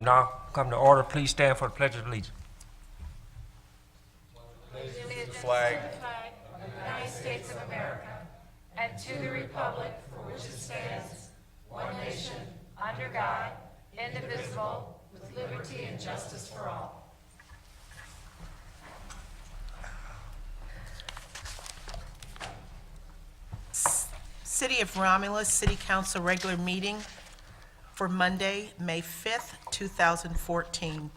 Now come to order. Please stand for the Pledge of Allegiance. The flag of the United States of America, and to the republic for which it stands, one nation, under God, indivisible, with liberty and justice for all. City of Romulus City Council regular meeting for Monday, May 5th, 2014.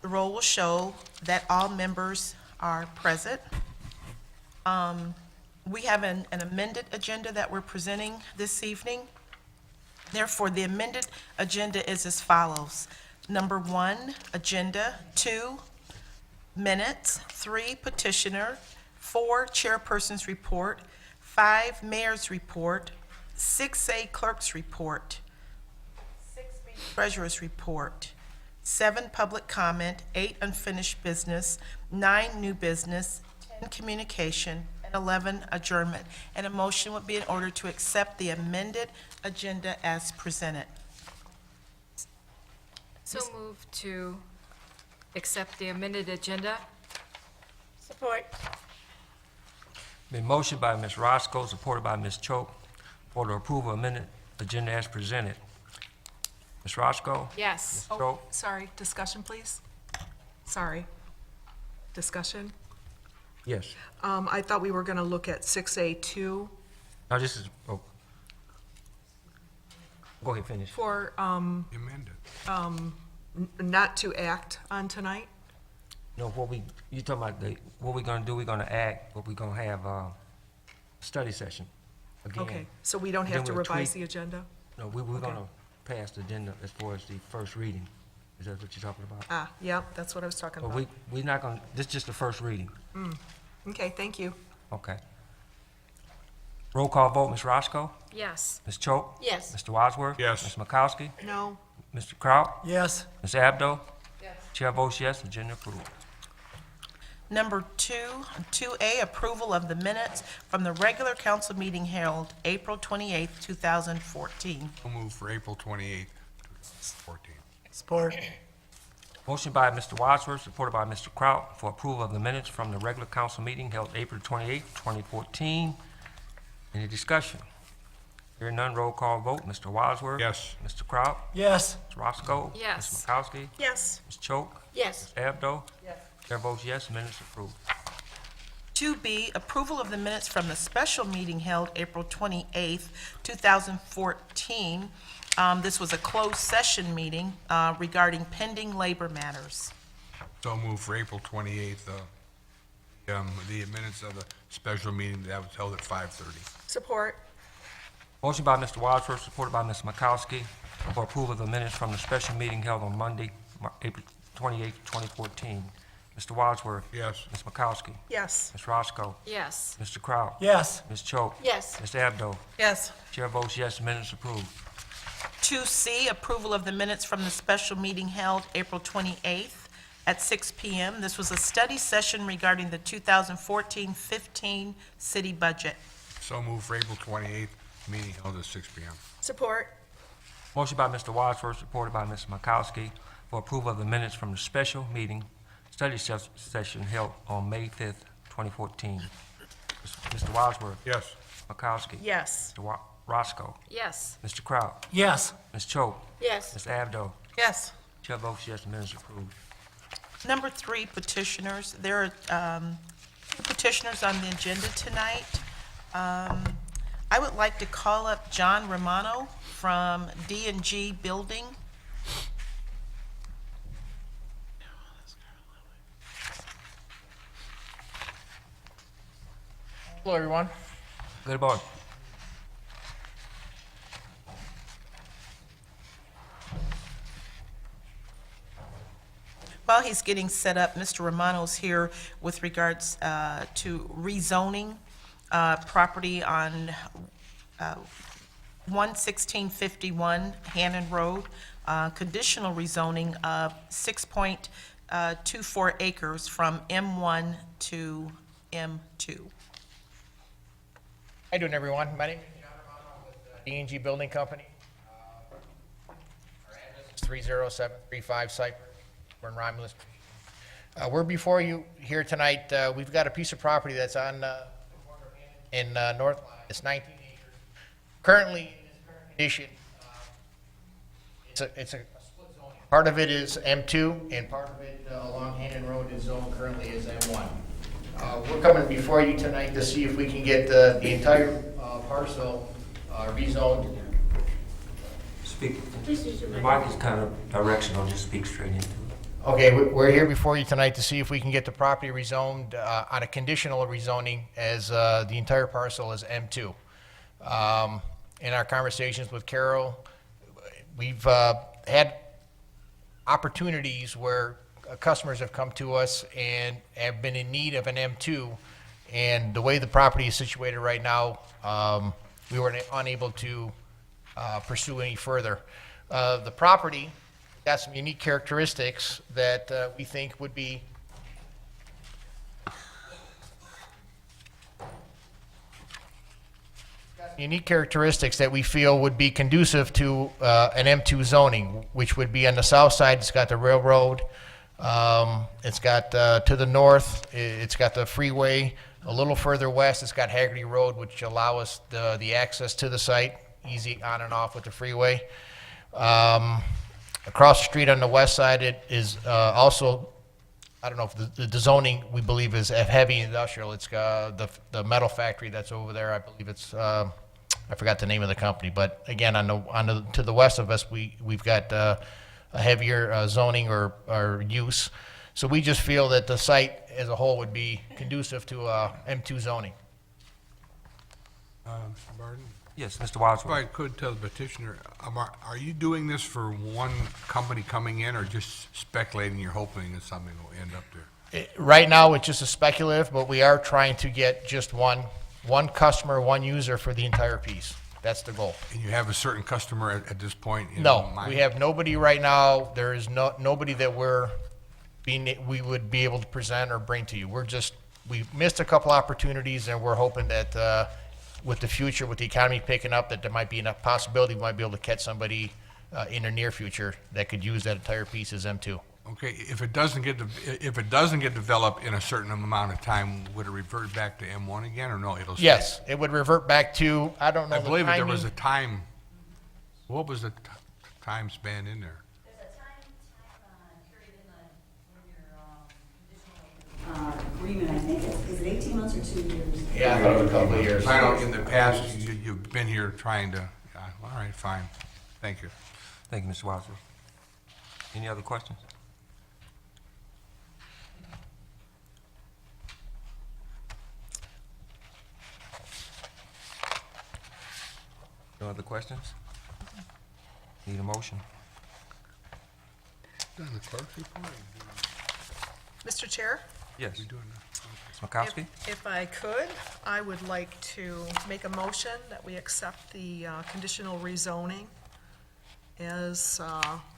The roll will show that all members are present. We have an amended agenda that we're presenting this evening. Therefore, the amended agenda is as follows. Number 1, agenda. 2, minutes. 3, petitioner. 4, chairperson's report. 5, mayor's report. 6A, clerk's report. 6B, treasurer's report. 7, public comment. 8, unfinished business. 9, new business. 10, communication. And 11, adjournment. And a motion would be in order to accept the amended agenda as presented. So move to accept the amended agenda. Support. Been motioned by Ms. Roscoe, supported by Ms. Choate, for the approval of amended agenda as presented. Ms. Roscoe? Yes. Ms. Choate? Sorry, discussion, please. Sorry. Discussion. Yes. I thought we were going to look at 6A2 Now this is, oh. Go ahead, finish. for Amended. not to act on tonight. No, you talking about what we're gonna do, we're gonna act, but we're gonna have a study session again. Okay, so we don't have Then to we'll revise tweak- the agenda? No, we're Okay. gonna pass the agenda as far as the first reading. Is that what you're talking about? Ah, yeah, that's what I was talking But about. we're not gonna, this is just the first reading. Okay, thank you. Okay. Roll call vote, Ms. Roscoe? Yes. Ms. Choate? Yes. Mr. Wadsworth? Yes. Ms. Makowski? No, Mr. Kraut? Yes. Ms. Abdo? Yes. Chair votes yes, agenda approved. Number 2A, approval of the minutes from the regular council meeting held April 28th, 2014. We'll move for April 28th, 2014. Support. Motion by Mr. Wadsworth, supported by Mr. Kraut, for approval of the minutes from the regular council meeting held April 28th, 2014. Any discussion? Hearing none, roll call vote. Mr. Wadsworth? Yes. Mr. Kraut? Yes. Ms. Roscoe? Yes. Ms. Makowski? yes. Ms. Choate? Yes. Ms. Abdo? Yes. Chair votes yes, minutes approved. 2B, approval of the minutes from the special meeting held April 28th, 2014. This was a closed session meeting regarding pending labor matters. So move for April 28th, the minutes of the special meeting that was held at 5:30. Support. Motion by Mr. Wadsworth, supported by Ms. Makowski, for approval of the minutes from the special meeting held on Monday, April 28th, 2014. Mr. Wadsworth? Yes. Ms. Makowski? Yes. Ms. Roscoe? Yes. Mr. Kraut? Yes. Ms. Choate? Yes. Ms. Abdo? Yes. Chair votes yes, minutes approved. 2C, approval of the minutes from the special meeting held April 28th at 6 p.m. This was a study session regarding the 2014-15 city budget. So move for April 28th, meeting held at 6 p.m. Support. Motion by Mr. Wadsworth, supported by Ms. Makowski, for approval of the minutes from the special meeting study session held on May 5th, 2014. Mr. Wadsworth? Yes. Makowski? Yes. Mr. Roscoe? Yes. Mr. Kraut? Yes. Ms. Choate? Yes. Ms. Abdo? Yes. Chair votes yes, minutes approved. Number 3, petitioners. There are two petitioners on the agenda tonight. I would like to call up John Romano from D&G Building. Hello, everyone. Good boy. While he's getting set up, Mr. Romano's here with regards to rezoning property on 11651 Hannon Road, conditional rezoning of 6.24 acres from M1 to M2. How you doing, everyone? My name is John Romano with D&G Building Company. Our address is 30735 Cypress. We're in Romulus. We're before you here tonight. We've got a piece of property that's on in North Line. It's 19 acres. Currently, in its current condition, it's a split zoning. Part of it is M2, and part of it along Hannon Road is zoned currently as M1. We're coming before you tonight to see if we can get the entire parcel rezoned. Speak. The mic is kind of directional, just speak straight into it. Okay, we're here before you tonight to see if we can get the property rezoned on a conditional rezoning as the entire parcel is M2. In our conversations with Carol, we've had opportunities where customers have come to us and have been in need of an M2, and the way the property is situated right now, we were unable to pursue any further. The property got some unique characteristics that we think would be unique characteristics that we feel would be conducive to an M2 zoning, which would be on the south side. It's got the railroad. It's got to the north, it's got the freeway. A little further west, it's got Haggerty Road, which allow us the access to the site, easy on and off with the freeway. Across the street on the west side, it is also, I don't know if the zoning we believe is heavy industrial. It's got the metal factory that's over there. I believe it's I forgot the name of the company, but again, to the west of us, we've got a heavier zoning or use. So we just feel that the site as a whole would be conducive to M2 zoning. Mr. Barton? Yes, Mr. If Wadsworth. I could tell the petitioner, are you doing this for one company coming in, or just speculating, you're hoping that something will end up there? Right now, it's just a speculative, but we are trying to get just one customer, one user for the entire piece. That's the goal. And you have a certain customer at this point in No, mind? we have nobody right now. There is nobody that we would be able to present or bring to you. We missed a couple opportunities, and we're hoping that with the future, with the economy picking up, that there might be enough possibility we might be able to catch somebody in the near future that could use that entire piece as M2. Okay, if it doesn't get developed in a certain amount of time, would it revert back to M1 again, or no, it'll stay? Yes, it would revert back to, I don't know I the believe that there was a timing. time, what was the time span in there? There's a time period in the agreement, I think, is it 18 months or 2 years? Yeah, I thought it was a couple of years. I know in the past, you've been here trying to, all right, fine, thank you. Thank you, Mr. Wadsworth. Any other questions? No other questions? Need a motion? Done the clerk's report? Mr. Chair? Yes. We doing that? Ms. Makowski? If I could, I would like to make a motion that we accept the conditional rezoning as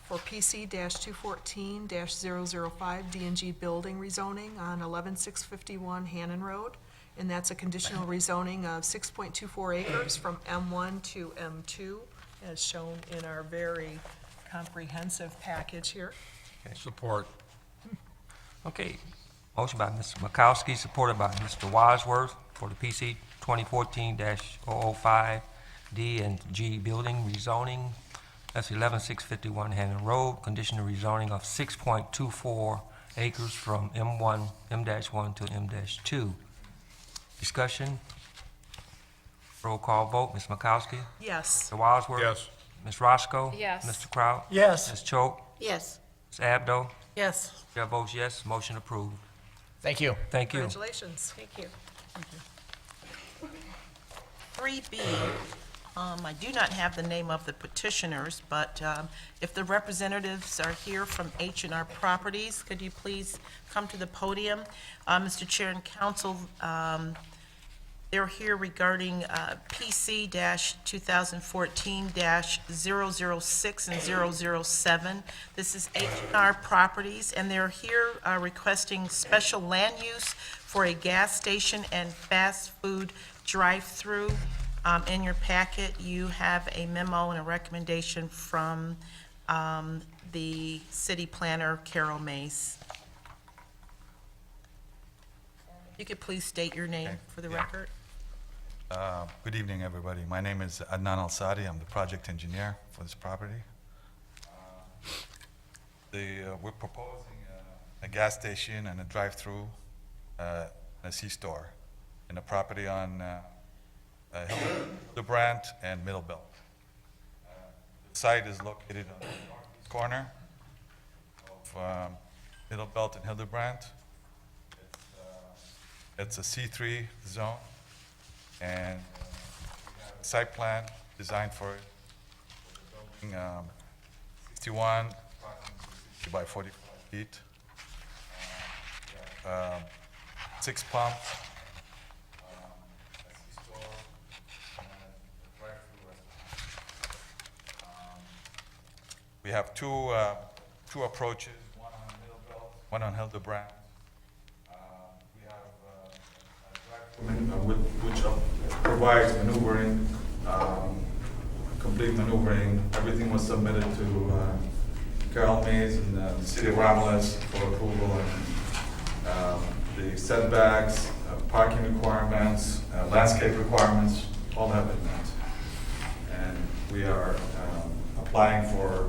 for PC-214-005 D&G building rezoning on 11651 Hannon Road. And that's a conditional rezoning of 6.24 acres from M1 to M2, as shown in our very comprehensive package here. Support. Okay. Motion by Ms. Makowski, supported by Mr. Wadsworth for the PC 2014-005 D and G building rezoning. That's 11651 Hannon Road, conditional rezoning of 6.24 acres from M1 to M-2. Discussion. Roll call vote. Ms. Makowski? Yes. Mr. Wadsworth? Yes. Ms. Roscoe? Yes. Mr. Kraut? Yes. Ms. Choate? Yes. Ms. Abdo? Yes. Chair votes yes, motion approved. Thank you. Thank you. Congratulations. Thank you. 3B, I do not have the name of the petitioners, but if the representatives are here from H&R Properties, could you please come to the podium? Mr. Chair and Council, they're here regarding PC-2014-006 and 007. This is H&R Properties, and they're here requesting special land use for a gas station and fast food drive-through. In your packet, you have a memo and a recommendation from the city planner, Carol Mace. You could please state your name Okay, for the yeah. record. Good evening, everybody. My name is Adnan Al-Sadi. I'm the project engineer for this property. We're proposing a gas station and a drive-through, and a C-store in a property on Hildebrandt and Middle Belt. The site is located on the northeast corner of Middle Belt and Hildebrandt. It's a C3 zone, and we have a site plan designed for it. We're building 61 approximately by 45 feet. We have 6 pumps, a C-store, and a drive-through restaurant. We have two approaches, one on Middle Belt, one on Hildebrandt. We have a drive-through which provides maneuvering, complete maneuvering. Everything was submitted to Carol Mays and the city of Romulus for approval, and the setbacks, parking requirements, landscape requirements, all have been met. And we are applying for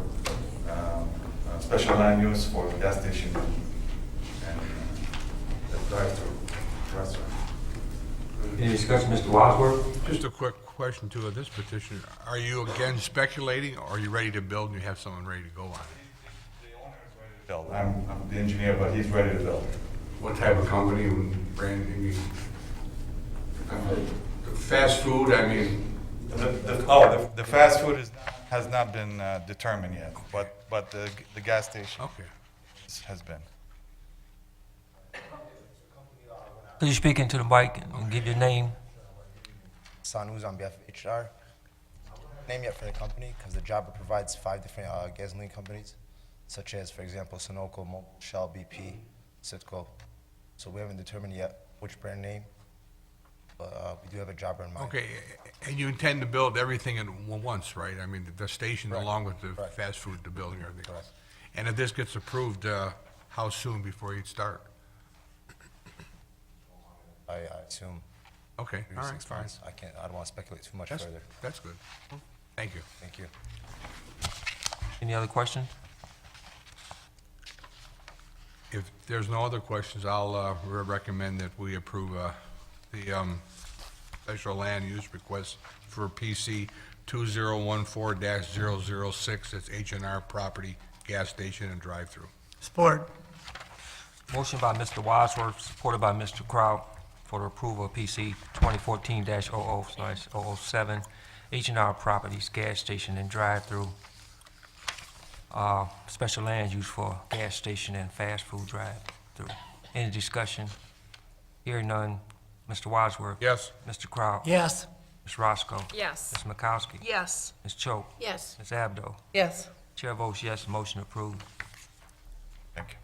special land use for the gas station and the drive-through restaurant. Any discussion, Mr. Wadsworth? Just a quick question to this petitioner. Are you again speculating, or are you ready to build and you have someone ready to go on it? The owner is ready to build. I'm the engineer, but he's ready to build. What type of company and brand, I mean, fast food, I mean, The fast food has not been determined yet, but the gas station okay. has been. Could you speak into the mic and give your name? Sanuz on behalf of HR. Name yet for the company because the job provides 5 different gasoline companies, such as, for example, Sunoco, Mobil, Shell, BP, Citgo. So we haven't determined yet which brand name, but we do have a jobber in mind. Okay, and you intend to build everything at once, right? I mean, the station Correct. along with the Correct. fast food, the building, everything else. Correct. And if this gets approved, how soon before you'd start? I assume Okay, 3 all to right, 6 fine. months. I don't want to speculate too much further. That's good. Thank you. Thank you. Any other questions? If there's no other questions, I'll recommend that we approve the special land use request for PC 2014-006, that's H&R Property, gas station and drive-through. Support. Motion by Mr. Wadsworth, supported by Mr. Kraut, for the approval of PC 2014-00/007, H&R Properties, gas station and drive-through, special land use for gas station and fast food drive-through. Any discussion? Hearing none. Mr. Wadsworth? Yes? Mr. Kraut? Yes. Ms. Roscoe? Yes. Ms. Makowski? Yes. Ms. Choate? Yes. Ms. Abdo? Yes. Chair votes yes, motion approved. Thank you.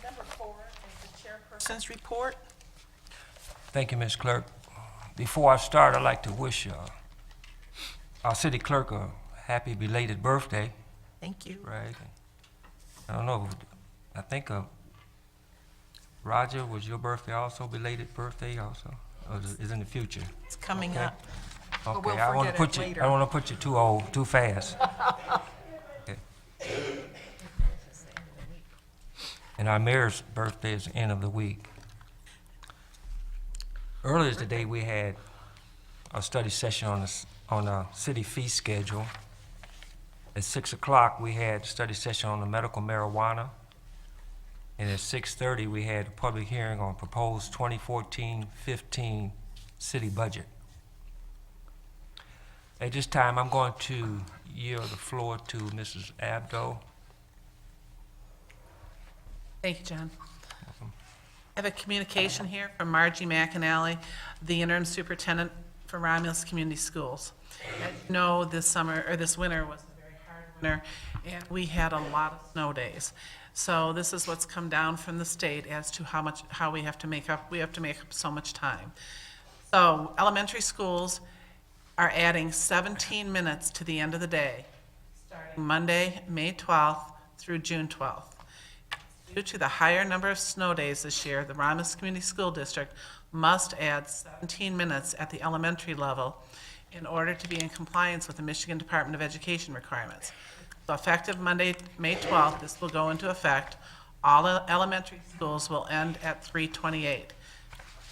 Number 4 is the chairperson's report. Thank you, Ms. Clerk. Before I start, I'd like to wish our city clerk a happy belated birthday, Thank you. right? I don't know, I think Roger, was your birthday also, belated birthday also? Or is it in the future? It's coming Okay. up. we'll Okay, I wanna forget it put you, later. I don't wanna put you too old, too fast. Okay. And our mayor's birthday is the end of the week. Earlier today, we had a study session on a city fee schedule. At 6 o'clock, we had a study session on the medical marijuana. And at 6:30, we had a public hearing on proposed 2014-15 city budget. At this time, I'm going to yield the floor to Mrs. Abdo. Thank you, John. I have a communication here from Margie McAnally, the interim superintendent for Romulus Community Schools. As you know, this summer, or this winter was a very hard winter, and we had a lot of snow days. So this is what's come down from the state as to how we have to make up so much time. So elementary schools are adding 17 minutes to the end of the day, starting Monday, May 12th through June 12th. Due to the higher number of snow days this year, the Romulus Community School District must add 17 minutes at the elementary level in order to be in compliance with the Michigan Department of Education requirements. So effective Monday, May 12th, this will go into effect. All elementary schools will end at 3:28.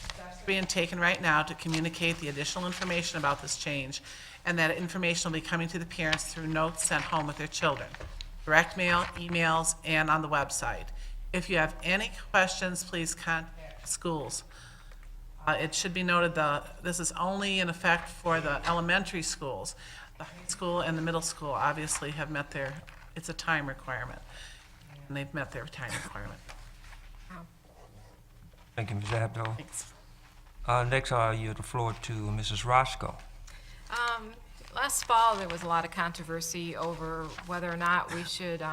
Steps are being taken right now to communicate the additional information about this change, and that information will be coming to the parents through notes sent home with their children, direct mail, emails, and on the website. If you have any questions, please contact schools. It should be noted this is only in effect for the elementary schools. The high school and the middle school obviously have met it's a time requirement, and they've met their time requirement. Thank you, Ms. Abdo. Thanks. Next, I yield the floor to Mrs. Roscoe. Last fall, there was a lot of controversy over whether or not we should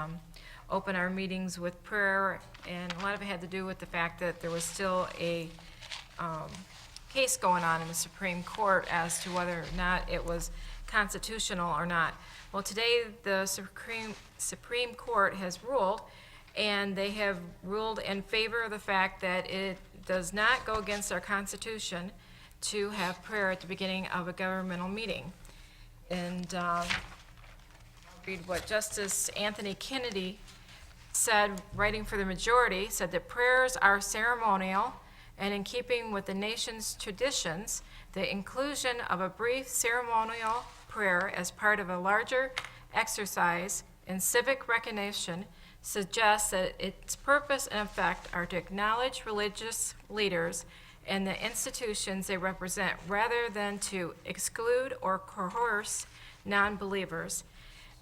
open our meetings with prayer, and a lot of it had to do with the fact that there was still a case going on in the Supreme Court as to whether or not it was constitutional or not. Well, today, the Supreme Court has ruled, and they have ruled in favor of the fact that it does not go against our Constitution to have prayer at the beginning of a governmental meeting. And I'll read what Justice Anthony Kennedy said, writing for the majority, said that prayers are ceremonial, and in keeping with the nation's traditions, the inclusion of a brief ceremonial prayer as part of a larger exercise in civic recognition suggests that its purpose and effect are to acknowledge religious leaders and the institutions they represent, rather than to exclude or coerce non-believers.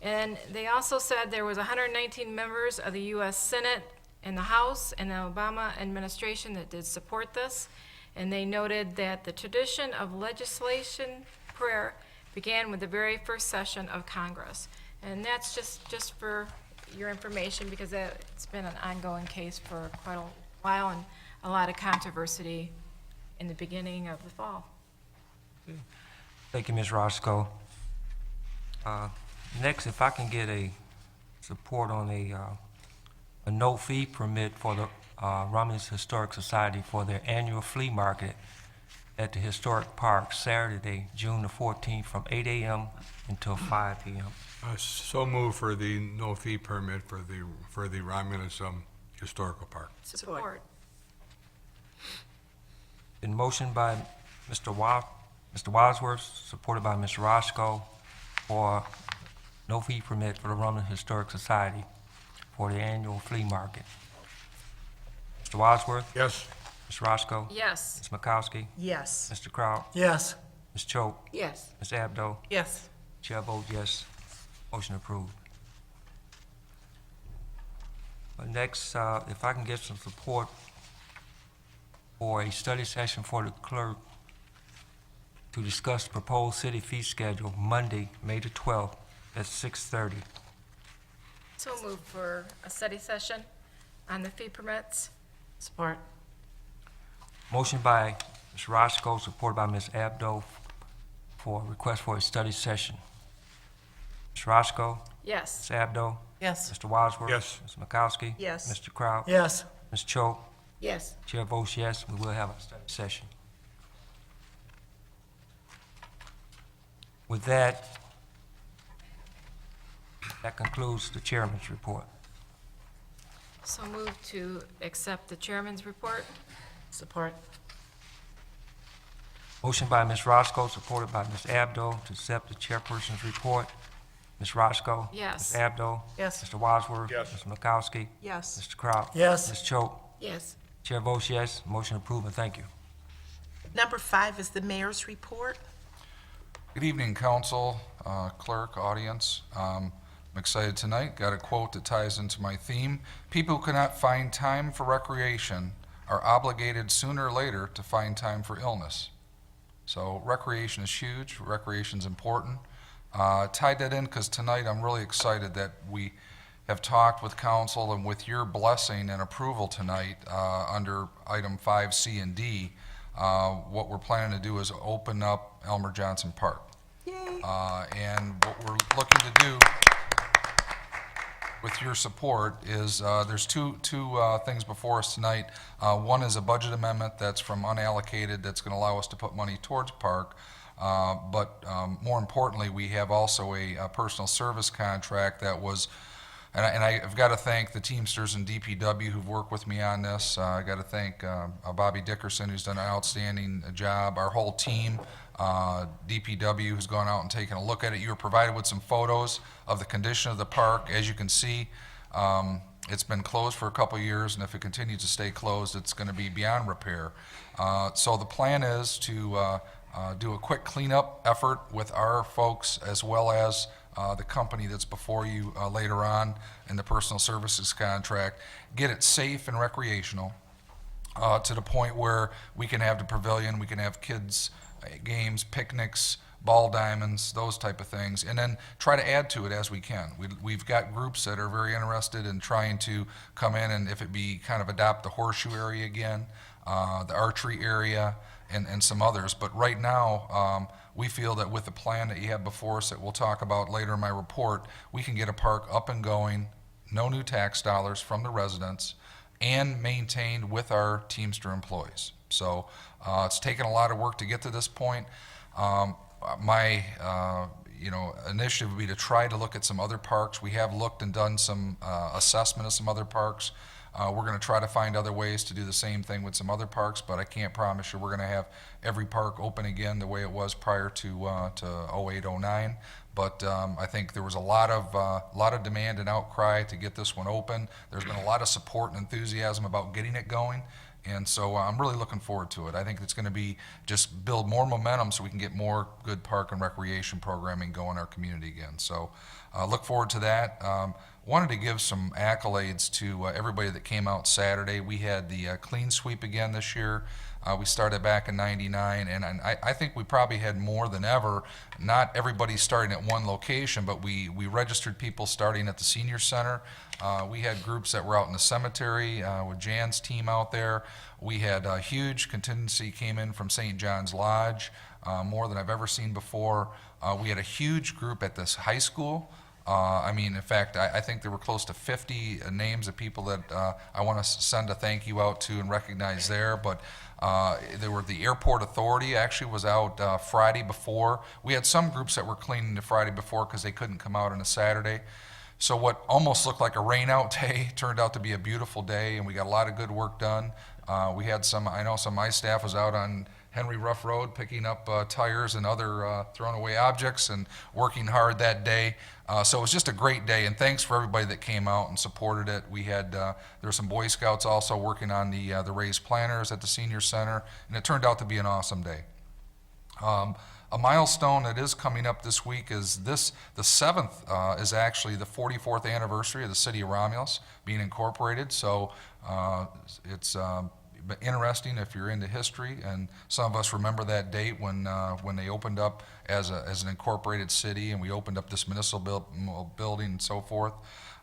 And they also said there was 119 members of the U.S. Senate and the House and the Obama administration that did support this, and they noted that the tradition of legislation prayer began with the very first session of Congress. And that's just for your information, because it's been an ongoing case for quite a while, and a lot of controversy in the beginning of the fall. Thank you, Ms. Roscoe. Next, if I can get a support on a no-fee permit for the Romulus Historic Society for their annual flea market at the Historic Park, Saturday, June the 14th, from 8 a.m. until 5 p.m. So move for the no-fee permit for the Romulus Historical Park. Support. Been motioned by Mr. Wadsworth, supported by Ms. Roscoe, for no-fee permit for the Romulus Historic Society for the annual flea market. Mr. Wadsworth? Yes. Ms. Roscoe? Yes. Ms. Makowski? Yes. Mr. Kraut? Yes. Ms. Choate? Yes. Ms. Abdo? Yes. Chair votes yes. Motion approved. Next, if I can get some support for a study session for the clerk to discuss proposed city fee schedule Monday, May the 12th at 6:30. So moved for a study session on the fee permits. Support. Motion by Ms. Roscoe, supported by Ms. Abdo, for a request for a study session. Ms. Roscoe? Yes. Ms. Abdo? Yes. Mr. Wadsworth? Yes. Ms. Makowski? Yes. Mr. Kraut? Yes. Ms. Choate? Yes. Chair votes yes, we will have a study session. With that, that concludes the chairman's report. So moved to accept the chairman's report. Support. Motion by Ms. Roscoe, supported by Ms. Abdo, to accept the chairperson's report. Ms. Roscoe? Yes. Ms. Abdo? Yes. Mr. Wadsworth? Yes. Mr. Makowski? Yes. Mr. Kraut? Yes. Ms. Choate? Yes. Chair votes yes, motion approved, and thank you. Number 5 is the mayor's report. Good evening, council, clerk, audience. I'm excited tonight. Got a quote that ties into my theme. People who cannot find time for recreation are obligated sooner or later to find time for illness. So recreation is huge. Recreation is important. Tied that in because tonight I'm really excited that we have talked with council, and with your blessing and approval tonight under item 5C and D, what we're planning to do is open up Elmer Johnson Park. And what we're looking to do with your support is, there's two things before us tonight. One is a budget amendment that's from unallocated, that's going to allow us to put money towards park. But more importantly, we have also a personal service contract that was, and I've got to thank the Teamsters and DPW who've worked with me on this. I got to thank Bobby Dickerson, who's done an outstanding job, our whole team, DPW, who's gone out and taken a look at it. You were provided with some photos of the condition of the park. As you can see, it's been closed for a couple years, and if it continues to stay closed, it's going to be beyond repair. So the plan is to do a quick cleanup effort with our folks, as well as the company that's before you later on in the personal services contract, get it safe and recreational to the point where we can have the pavilion, we can have kids' games, picnics, ball diamonds, those type of things, and then try to add to it as we can. We've got groups that are very interested in trying to come in and, if it be, kind of adopt the horseshoe area again, the archery area, and some others. But right now, we feel that with the plan that you have before us that we'll talk about later in my report, we can get a park up and going, no new tax dollars from the residents, and maintained with our Teamster employees. So it's taken a lot of work to get to this point. My initiative would be to try to look at some other parks. We have looked and done some assessment of some other parks. We're going to try to find other ways to do the same thing with some other parks, but I can't promise you we're going to have every park open again the way it was prior to 08, 09. But I think there was a lot of demand and outcry to get this one open. There's been a lot of support and enthusiasm about getting it going. And so I'm really looking forward to it. I think it's going to be just build more momentum so we can get more good park and recreation programming going in our community again. So look forward to that. Wanted to give some accolades to everybody that came out Saturday. We had the clean sweep again this year. We started back in '99, and I think we probably had more than ever. Not everybody starting at one location, but we registered people starting at the senior center. We had groups that were out in the cemetery with Jan's team out there. We had a huge contingency came in from St. John's Lodge, more than I've ever seen before. We had a huge group at this high school. In fact, I think there were close to 50 names of people that I want to send a thank you out to and recognize there. But there were the Airport Authority actually was out Friday before. We had some groups that were cleaning the Friday before because they couldn't come out on a Saturday. So what almost looked like a rain out day turned out to be a beautiful day, and we got a lot of good work done. We had I know some of my staff was out on Henry Rough Road picking up tires and other thrown away objects and working hard that day. So it was just a great day, and thanks for everybody that came out and supported it. We had there were some Boy Scouts also working on the raised planters at the senior center, and it turned out to be an awesome day. A milestone that is coming up this week is the 7th is actually the 44th anniversary of the city of Romulus being incorporated. So it's interesting if you're into history, and some of us remember that date when they opened up as an incorporated city, and we opened up this municipal building and so forth.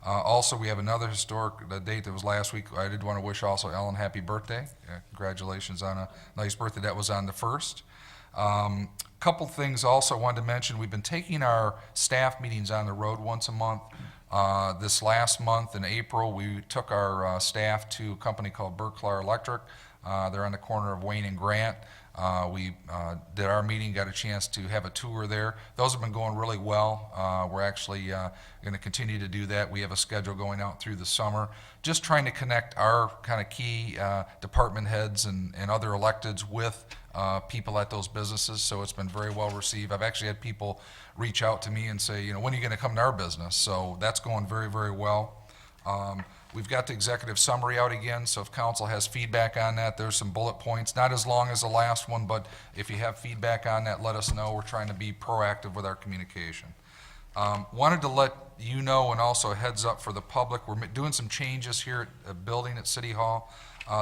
Also, we have another historic date that was last week. I did want to wish also Ellen happy birthday. Congratulations on a nice birthday. That was on the 1st. Couple things also I wanted to mention. We've been taking our staff meetings on the road once a month. This last month in April, we took our staff to a company called Berklar Electric. They're on the corner of Wayne and Grant. We did our meeting, got a chance to have a tour there. Those have been going really well. We're actually going to continue to do that. We have a schedule going out through the summer, just trying to connect our kind of key department heads and other electeds with people at those businesses. So it's been very well received. I've actually had people reach out to me and say, when are you going to come to our business? So that's going very, very well. We've got the executive summary out again, so if council has feedback on that, there's some bullet points, not as long as the last one, but if you have feedback on that, let us know. We're trying to be proactive with our communication. Wanted to let you know, and also a heads up for the public, we're doing some changes here at the building at City Hall.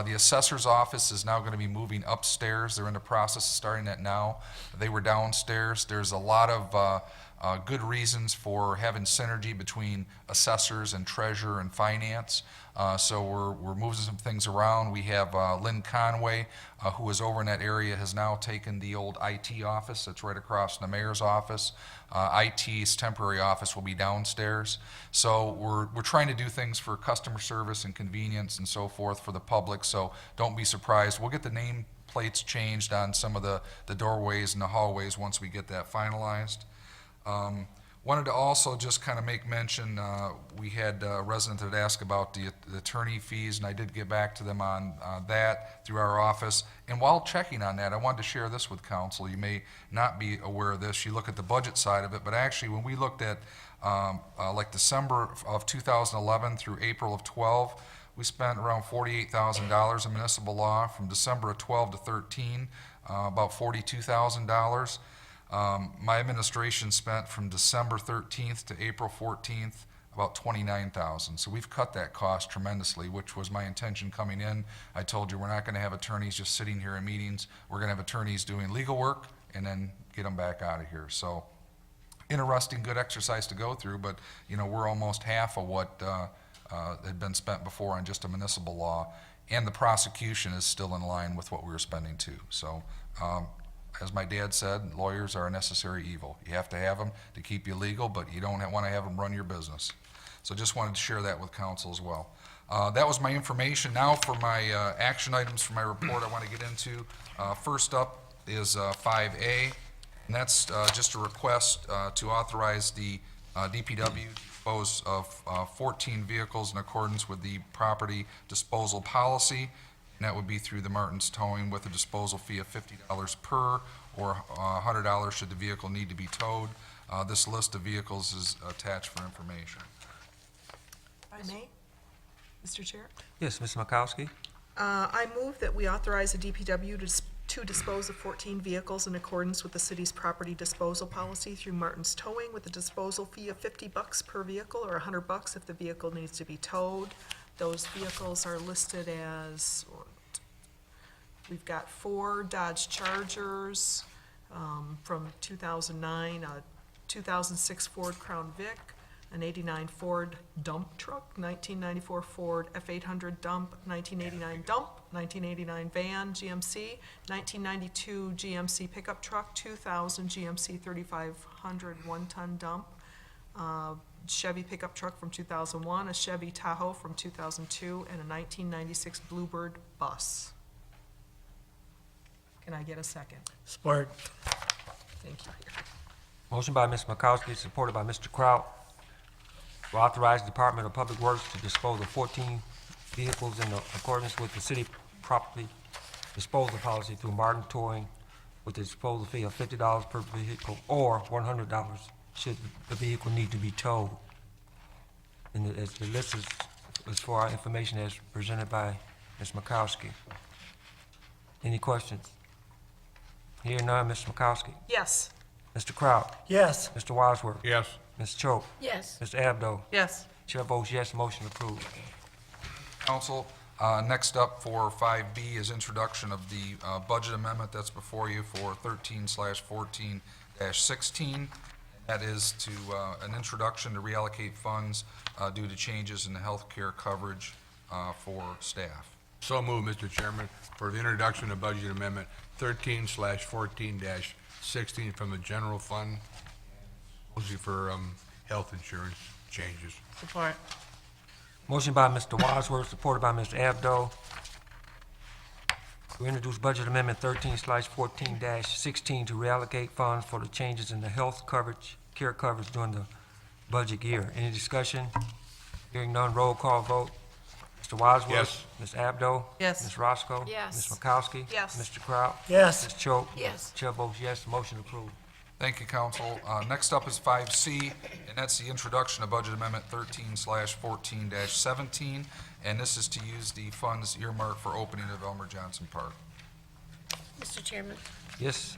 The assessor's office is now going to be moving upstairs. They're in the process of starting that now. They were downstairs. There's a lot of good reasons for having synergy between assessors and treasurer and finance. So we're moving some things around. We have Lynn Conway, who is over in that area, has now taken the old IT office that's right across from the mayor's office. IT's temporary office will be downstairs. So we're trying to do things for customer service and convenience and so forth for the public, so don't be surprised. We'll get the name plates changed on some of the doorways and the hallways once we get that finalized. Wanted to also just kind of make mention, we had a resident that asked about the attorney fees, and I did get back to them on that through our office. And while checking on that, I wanted to share this with council. You may not be aware of this. You look at the budget side of it, but actually when we looked at like December of 2011 through April of 12, we spent around $48,000 in municipal law. From December of 12 to 13, about $42,000. My administration spent from December 13th to April 14th about $29,000. So we've cut that cost tremendously, which was my intention coming in. I told you we're not going to have attorneys just sitting here in meetings. We're going to have attorneys doing legal work and then get them back out of here. So interesting, good exercise to go through, but you know, we're almost half of what had been spent before on just a municipal law, and the prosecution is still in line with what we were spending too. So as my dad said, lawyers are a necessary evil. You have to have them to keep you legal, but you don't want to have them run your business. So just wanted to share that with council as well. That was my information. Now for my action items for my report I want to get into. First up is 5A, and that's just a request to authorize the DPW to dispose of 14 vehicles in accordance with the property disposal policy. And that would be through the Martins Towing with a disposal fee of $50 per, or $100 should the vehicle need to be towed. This list of vehicles is attached for information. If I may, Mr. Chair? Yes, Ms. Makowski? I move that we authorize the DPW to dispose of 14 vehicles in accordance with the city's property disposal policy through Martin's Towing with a disposal fee of $50 per vehicle, or $100 if the vehicle needs to be towed. Those vehicles are listed as, we've got 4 Dodge Chargers from 2009, a 2006 Ford Crown Vic, an 89 Ford dump truck, 1994 Ford F800 dump, 1989 dump, 1989 van GMC, 1992 GMC pickup truck, 2000 GMC 3500 one-ton dump, Chevy pickup truck from 2001, a Chevy Tahoe from 2002, and a 1996 Bluebird bus. Can I get a second? Support. Thank you. Motion by Ms. Makowski, supported by Mr. Kraut, to authorize the Department of Public Works to dispose of 14 vehicles in accordance with the city property disposal policy through Martin Towing with a disposal fee of $50 per vehicle, or $100 should the vehicle need to be towed. And the list is for our information as presented by Ms. Makowski. Any questions? Hearing none, Ms. Makowski. Yes. Mr. Kraut. Yes. Mr. Wadsworth. Yes. Ms. Choate. Yes. Mr. Abdo. Yes. Chair votes yes, motion approved. Council, next up for 5B is introduction of the budget amendment that's before you for 13/14-16. That is to an introduction to reallocate funds due to changes in the health care coverage for staff. So moved, Mr. Chairman, for the introduction of Budget Amendment 13/14-16 from the general fund, mostly for health insurance changes. Support. Motion by Mr. Wadsworth, supported by Mr. Abdo, to introduce Budget Amendment 13/14-16 to reallocate funds for the changes in the health coverage, care coverage during the budget year. Any discussion? Hearing none, roll call vote. Mr. Wadsworth? Yes. Ms. Abdo? Yes. Ms. Roscoe? Yes. Ms. Makowski? Yes. Mr. Kraut? Yes. Ms. Choate? Yes. Chair votes yes, motion approved. Thank you, council. Next up is 5C, and that's the introduction of Budget Amendment 13/14-17, and this is to use the funds earmarked for opening of Elmer Johnson Park. Mr. Chairman, Yes,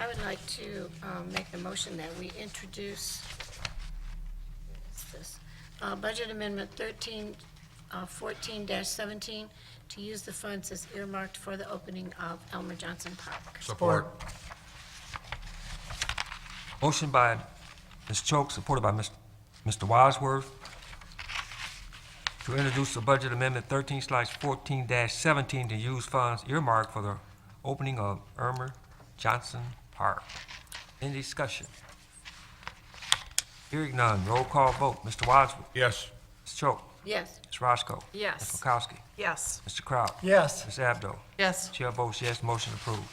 I would like to make the motion that we introduce this, Budget Amendment 13/14-17 to use the funds as earmarked for the opening of Elmer Johnson Park. Support. motion by Ms. Choate, supported by Mr. Wadsworth, to introduce the Budget Amendment 13/14-17 to use funds earmarked for the opening of Irma Johnson Park. Any discussion? Hearing none, roll call vote. Mr. Wadsworth? Yes. Ms. Choate? Yes. Ms. Roscoe? Yes. Ms. Makowski? Yes. Mr. Kraut? Yes. Ms. Abdo? Yes. Chair votes yes, motion approved.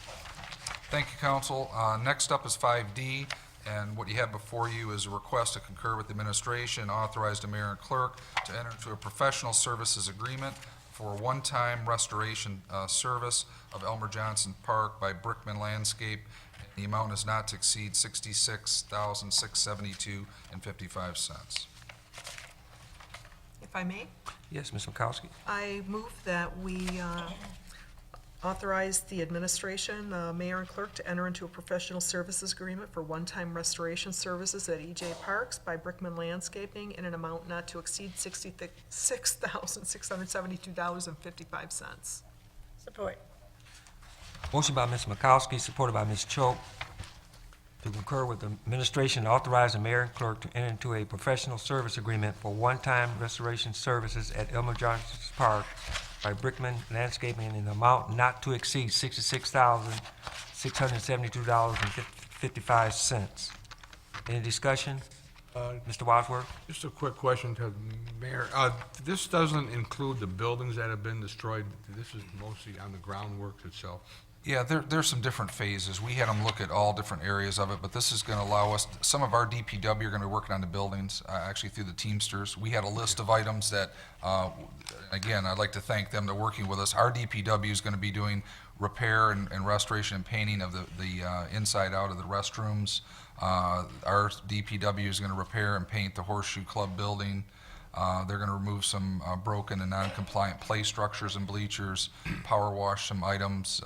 Thank you, council. Next up is 5D, and what you have before you is a request to concur with the administration, authorize the mayor and clerk to enter into a professional services agreement for a one-time restoration service of Elmer Johnson Park by Brickman Landscape. The amount is not to exceed $66,672.55. If I may, Yes, Ms. Makowski? I move that we authorize the administration, mayor and clerk to enter into a professional services agreement for one-time restoration services at EJ Parks by Brickman Landscaping in an amount not to exceed $66,672.55. Support. Motion by Ms. Makowski, supported by Ms. Choate, to concur with the administration and authorize the mayor and clerk to enter into a professional service agreement for one-time restoration services at Elmer Johnson Park by Brickman Landscaping in an amount not to exceed $66,672.55. Any discussion? Mr. Wadsworth? Just a quick question to the mayor. This doesn't include the buildings that have been destroyed. This is mostly on the groundwork itself. Yeah, there's some different phases. We had them look at all different areas of it, but this is going to allow us, some of our DPW are going to be working on the buildings, actually through the Teamsters. We had a list of items that, again, I'd like to thank them for working with us. Our DPW is going to be doing repair and restoration and painting of the inside out of the restrooms. Our DPW is going to repair and paint the Horseshoe Club building. They're going to remove some broken and non-compliant play structures and bleachers, power wash some items,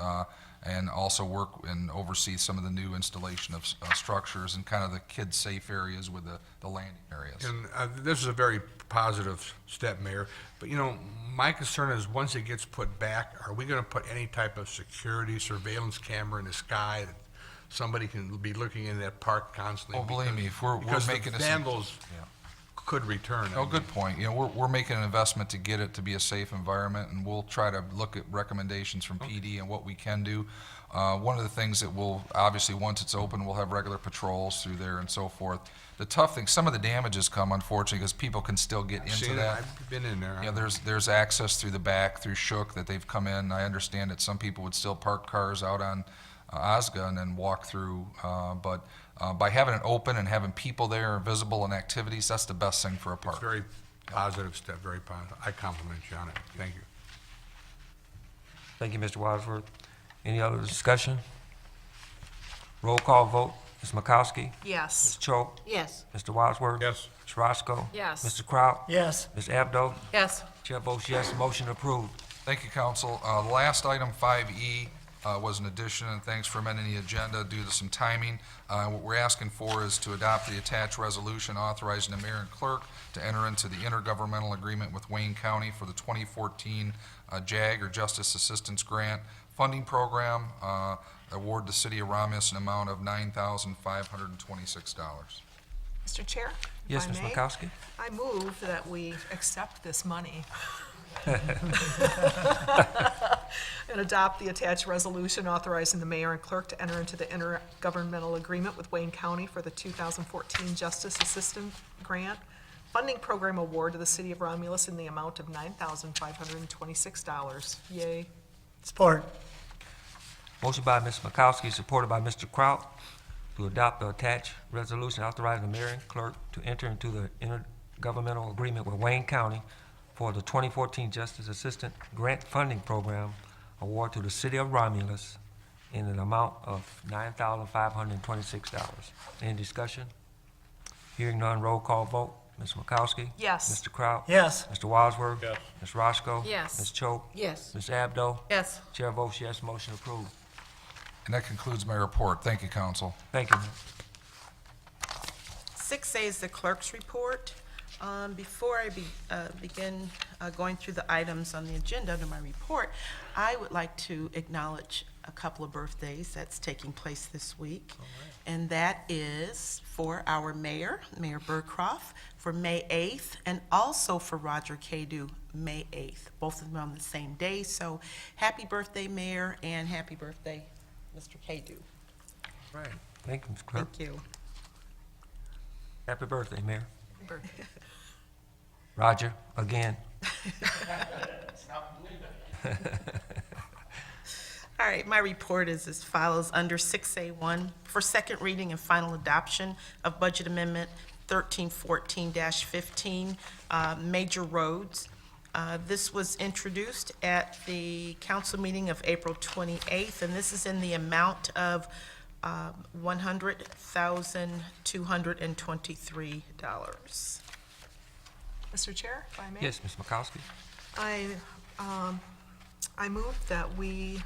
and also work and oversee some of the new installation of structures and kind of the kid-safe areas with the landing areas. And this is a very positive step, Mayor. But, you know, my concern is once it gets put back, are we going to put any type of security surveillance camera in the sky that somebody can be looking in that park constantly? Oh, believe me, if we're because making the this. vandals Yeah. could return. Oh, good point. You know, we're making an investment to get it to be a safe environment, and we'll try to look at recommendations from PD and what we can do. One of the things that we'll, obviously, once it's open, we'll have regular patrols through there and so forth. The tough thing, some of the damages come, unfortunately, because people can still get into Seen it. that. I've been in there. Yeah, there's access through the back, through Shook, that they've come in. I understand that some people would still park cars out on Osga and then walk through, but by having it open and having people there, visible and activities, that's the best thing for a It's park. a very positive step, very positive. I compliment you on it. Thank you. Thank you, Mr. Wadsworth. Any other discussion? Roll call vote. Ms. Makowski? Yes. Ms. Choate? Yes. Mr. Wadsworth? Yes. Ms. Roscoe? Yes. Mr. Kraut? Yes. Ms. Abdo? Yes. Chair votes yes, motion approved. Thank you, council. The last item, 5E, was an addition, and thanks for amending the agenda due to some timing. What we're asking for is to adopt the attached resolution authorizing the mayor and clerk to enter into the intergovernmental agreement with Wayne County for the 2014 JAG, or Justice Assistance Grant Funding Program, award the city of Romulus an amount of $9,526. Mr. Chair? if Yes, I Ms. may, Makowski? I move that we accept this money and adopt the attached resolution authorizing the mayor and clerk to enter into the intergovernmental agreement with Wayne County for the 2014 Justice Assistant Grant Funding Program Award to the city of Romulus in the amount of $9,526. Yay. Support. Motion by Ms. Makowski, supported by Mr. Kraut, to adopt the attached resolution authorizing the mayor and clerk to enter into the intergovernmental agreement with Wayne County for the 2014 Justice Assistant Grant Funding Program award to the city of Romulus in an amount of $9,526. Any discussion? Hearing none, roll call vote. Ms. Makowski? Yes. Mr. Kraut? Yes. Mr. Wadsworth? Yes. Ms. Roscoe? Yes. Ms. Choate? Yes. Ms. Abdo? Yes. Chair votes yes, motion approved. And that concludes my report. Thank you, council. Thank you. 6A is the clerk's report. Before I begin going through the items on the agenda under my report, I would like to acknowledge a couple of birthdays that's taking place this week. And that is for our mayor, Mayor Burcroft, for May 8th, and also for Roger Cadu, May 8th. Both of them on the same day, so happy birthday, Mayor, and happy birthday, Mr. Cadu. Right. Thank you, Ms. Clerk. Thank you. Happy birthday, Mayor. Roger, again. All right, my report is as follows. Under 6A1, for second reading and final adoption of Budget Amendment 1314-15, major roads. This was introduced at the council meeting of April 28th, and this is in the amount of $100,223. Mr. Chair, if I may? Yes, Ms. Makowski. I move that we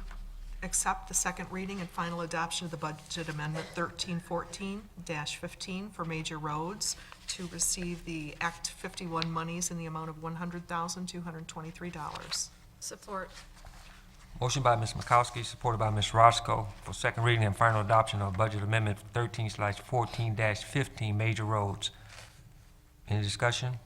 accept the second reading and final adoption of the Budget Amendment 1314-15 for major roads to receive the Act 51 monies in the amount of $100,223. Support. Motion by Ms. Makowski, supported by Ms. Roscoe, for second reading and final adoption of Budget Amendment 13/14-15, major roads. Any discussion?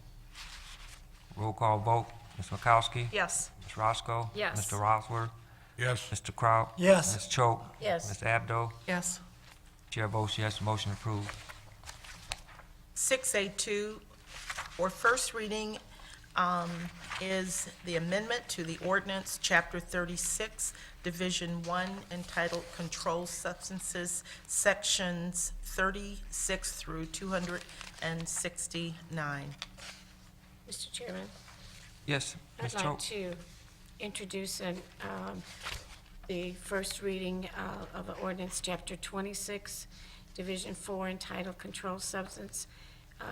Roll call vote. Ms. Makowski? Yes. Ms. Roscoe? Yes. Mr. Bosworth? Yes. Mr. Kraut? Yes. Ms. Choate? Yes. Ms. Abdo? Yes. Chair votes yes, motion approved. 6A2, for first reading, is the amendment to the ordinance, Chapter 36, Division 1, entitled Controlled Substances, Sections 36 through 269. Mr. Chairman, Yes, Ms. I'd like Choate? to introduce the first reading of ordinance, Chapter 26, Division 4, entitled Controlled Substance,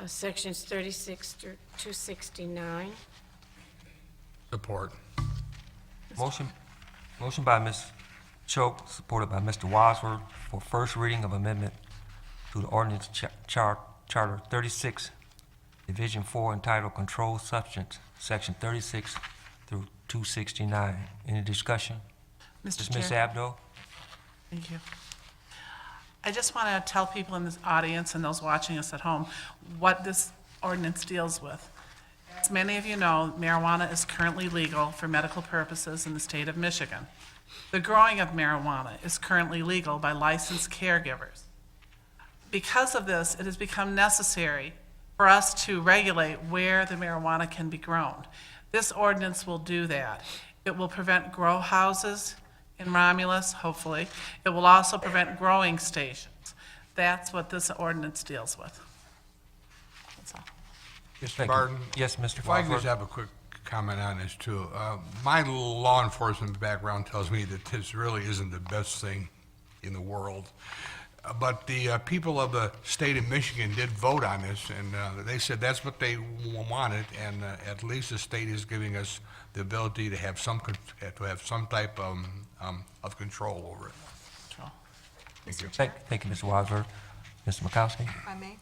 Sections 36 through 269. Support. Motion by Ms. Choate, supported by Mr. Wadsworth, for first reading of amendment to the ordinance Charter 36, Division 4, entitled Controlled Substance, Section 36 through 269. Any discussion? Mr. Is Ms. Chair. Abdo? Thank you. I just want to tell people in this audience and those watching us at home what this ordinance deals with. As many of you know, marijuana is currently legal for medical purposes in the state of Michigan. The growing of marijuana is currently legal by licensed caregivers. Because of this, it has become necessary for us to regulate where the marijuana can be grown. This ordinance will do that. It will prevent grow houses in Romulus, hopefully. It will also prevent growing stations. That's what this ordinance deals with. That's all. Mr. Thank you. Barton? Yes, Mr. If I could just Wadsworth? have a quick comment on this, too. My law enforcement background tells me that this really isn't the best thing in the world. But the people of the state of Michigan did vote on this, and they said that's what they wanted, and at least the state is giving us the ability to have some type of control over it. Thank you. Thank you, Mr. Wadsworth. Ms. Makowski? If I may.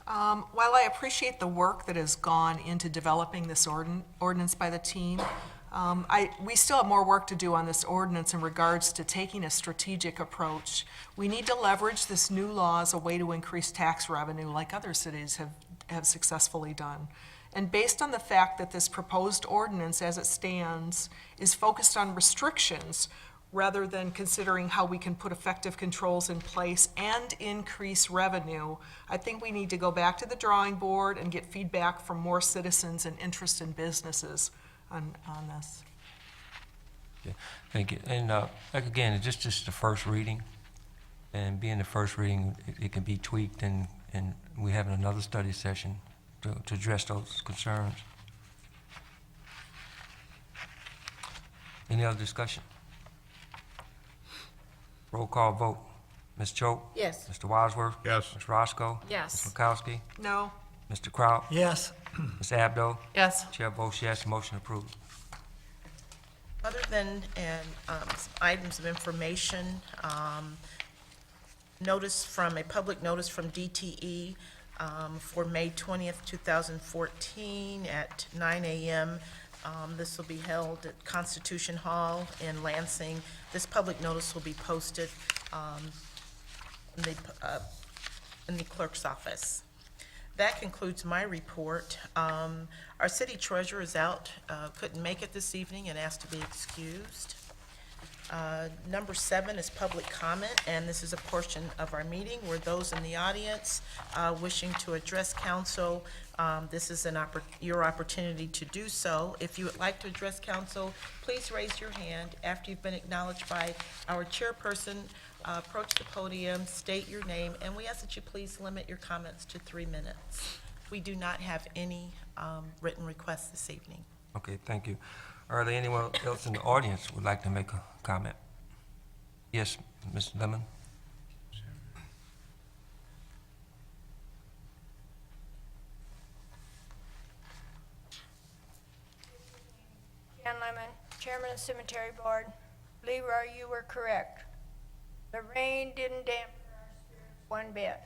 While I appreciate the work that has gone into developing this ordinance by the team, we still have more work to do on this ordinance in regards to taking a strategic approach. We need to leverage this new law as a way to increase tax revenue like other cities have successfully done. And based on the fact that this proposed ordinance as it stands is focused on restrictions rather than considering how we can put effective controls in place and increase revenue, I think we need to go back to the drawing board and get feedback from more citizens and interest in businesses on this. Yeah, thank you. And again, it's just the first reading, and being the first reading, it can be tweaked, and we're having another study session to address those concerns. Any other discussion? Roll call vote. Ms. Choate? Yes. Mr. Wadsworth? Yes. Ms. Roscoe? Yes. Ms. Makowski? No? Mr. Kraut? Yes. Ms. Abdo? Yes. Chair votes yes, motion approved. Other than some items of information, a public notice from DTE for May 20th, 2014 at 9 a.m. This will be held at Constitution Hall in Lansing. This public notice will be posted in the clerk's office. That concludes my report. Our city treasurer is out, couldn't make it this evening and asked to be excused. Number 7 is public comment, and this is a portion of our meeting where those in the audience wishing to address council, this is your opportunity to do so. If you would like to address council, please raise your hand. After you've been acknowledged by our chairperson, approach the podium, state your name, and we ask that you please limit your comments to 3 minutes. We do not have any written requests this evening. Okay, thank you. Are there anyone else in the audience who would like to make a comment? Yes, Ms. Lemon? Jan Lemon, Chairman of Cemetery Board. Leroy, you were correct. The rain didn't dampen our spirits one bit.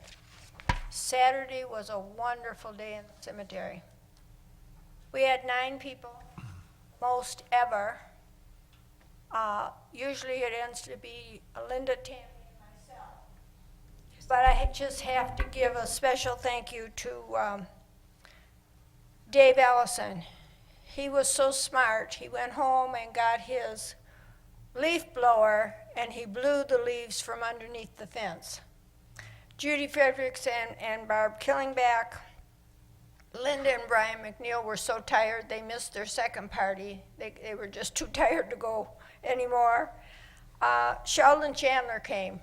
Saturday was a wonderful day in the cemetery. We had 9 people, most ever. Usually it ends to be Linda, Tammy, and myself. But I just have to give a special thank you to Dave Ellison. He was so smart. He went home and got his leaf blower and he blew the leaves from underneath the fence. Judy Fredericks and Barb Killingback, Linda and Brian McNeil were so tired they missed their second party. They were just too tired to go anymore. Sheldon Chandler came.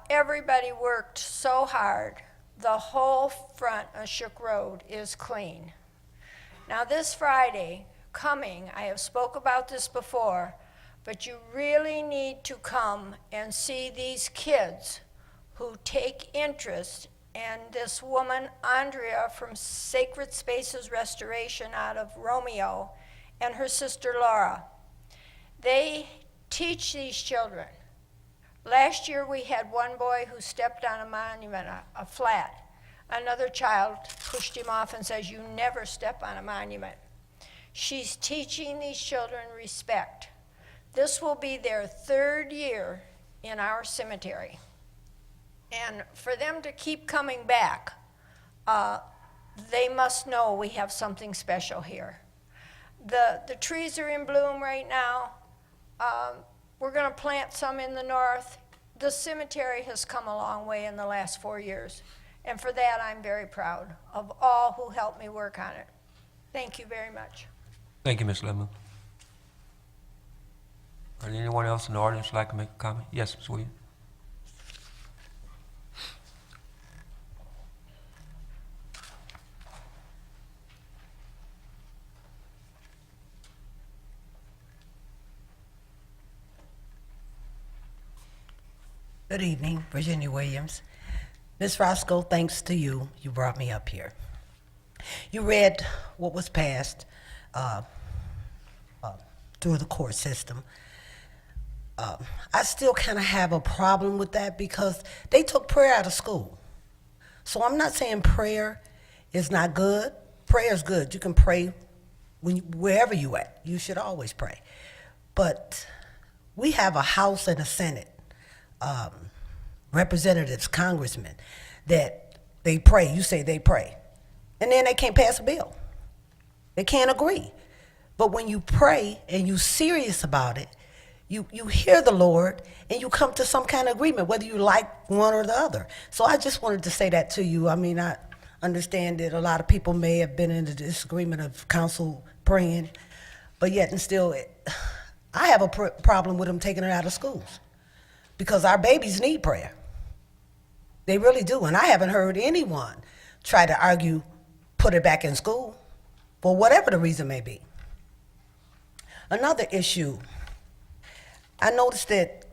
Everybody worked so hard. The whole front of Shook Road is clean. Now this Friday coming, I have spoke about this before, but you really need to come and see these kids who take interest in this woman, Andrea, from Sacred Spaces Restoration out of Romeo, and her sister Laura. They teach these children. Last year we had one boy who stepped on a monument, a flat. Another child pushed him off and says, "You never step on a monument." She's teaching these children respect. This will be their 3rd year in our cemetery. And for them to keep coming back, they must know we have something special here. The trees are in bloom right now. We're going to plant some in the north. The cemetery has come a long way in the last 4 years. And for that, I'm very proud of all who helped me work on it. Thank you very much. Thank you, Ms. Lemon. Are there anyone else in the audience who'd like to make a comment? Yes, Ms. Williams. Good evening, Virginia Williams. Ms. Roscoe, thanks to you, you brought me up here. You read what was passed through the court system. I still kind of have a problem with that because they took prayer out of school. So I'm not saying prayer is not good. Prayer is good. You can pray wherever you at. You should always pray. But we have a House and a Senate, representatives, congressmen, that they pray. You say they pray. And then they can't pass a bill. They can't agree. But when you pray and you're serious about it, you hear the Lord and you come to some kind of agreement, whether you like one or the other. So I just wanted to say that to you. I mean, I understand that a lot of people may have been in the disagreement of council praying, but yet and still, I have a problem with them taking it out of schools because our babies need prayer. They really do. And I haven't heard anyone try to argue, put it back in school, for whatever the reason may be. Another issue, I noticed that it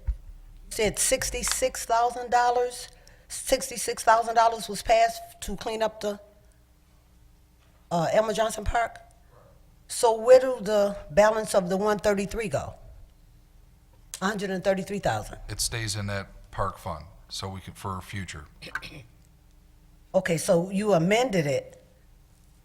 said $66,000 was passed to clean up the Elmer Johnson Park. So where do the balance of the 133 go? 133,000. It stays in that park fund, so we can, for future. Okay, so you amended it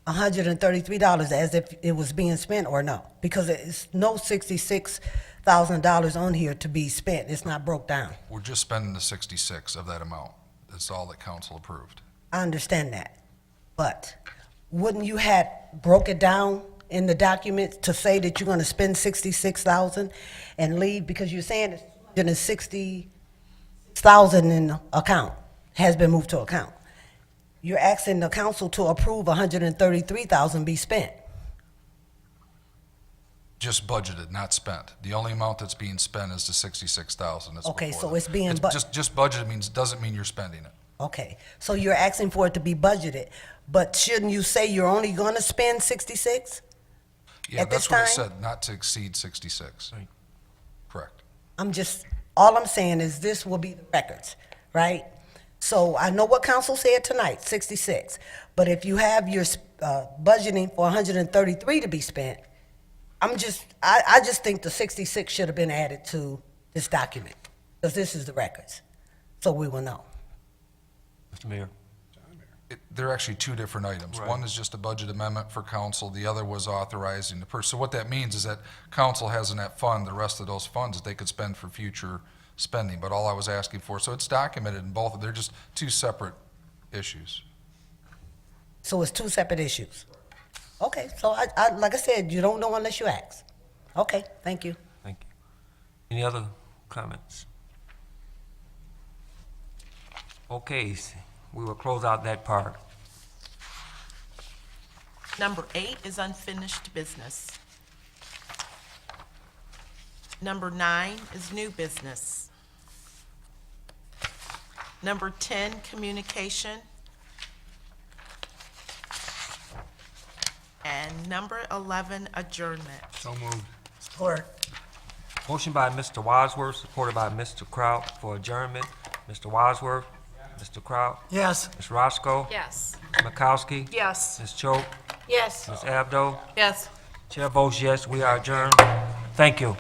$133 as if it was being spent or no? Because it's no $66,000 on here to be spent. It's not broke down. We're just spending the 66 of that amount. That's all that council approved. I understand that. But wouldn't you had broke it down in the document to say that you're gonna spend 66,000 and leave, because you're saying it's 260,000 in the account, has been moved to account. You're asking the council to approve 133,000 be spent. Just budgeted, not spent. The only amount that's being spent is the 66,000 that's Okay, before so them. it's being Just budgeted means, doesn't mean you're spending it. Okay, so you're asking for it to be budgeted, but shouldn't you say you're only gonna spend 66? Yeah, At this that's what it time? said, not to exceed 66. Right. Correct. All I'm saying is this will be the records, right? So I know what council said tonight, 66, but if you have your budgeting for 133 to be spent, I just think the 66 should have been added to this document, because this is the records, so we will know. Mr. Mayor. They're actually two different items. Right. One is just a budget amendment for council, the other was authorizing the person. So what that means is that council has in that fund the rest of those funds that they could spend for future spending, but all I was asking for, so it's documented in both, they're just two separate issues. So it's two separate issues. Okay, so I like I said, you don't know unless you ask. Okay, thank you. Thank you. Any other comments? Okay, we will close out that part. Number 8 is unfinished business. Number 9 is new business. Number 10, communication. And number 11, adjournment. So moved. Support. Motion by Mr. Wadsworth, supported by Mr. Kraut for adjournment. Mr. Wadsworth? Mr. Kraut? Yes. Ms. Roscoe? Yes. Ms. Makowski? Yes. Ms. Choate? Yes. Ms. Abdo? Yes. Chair votes yes, we are adjourned. Thank you.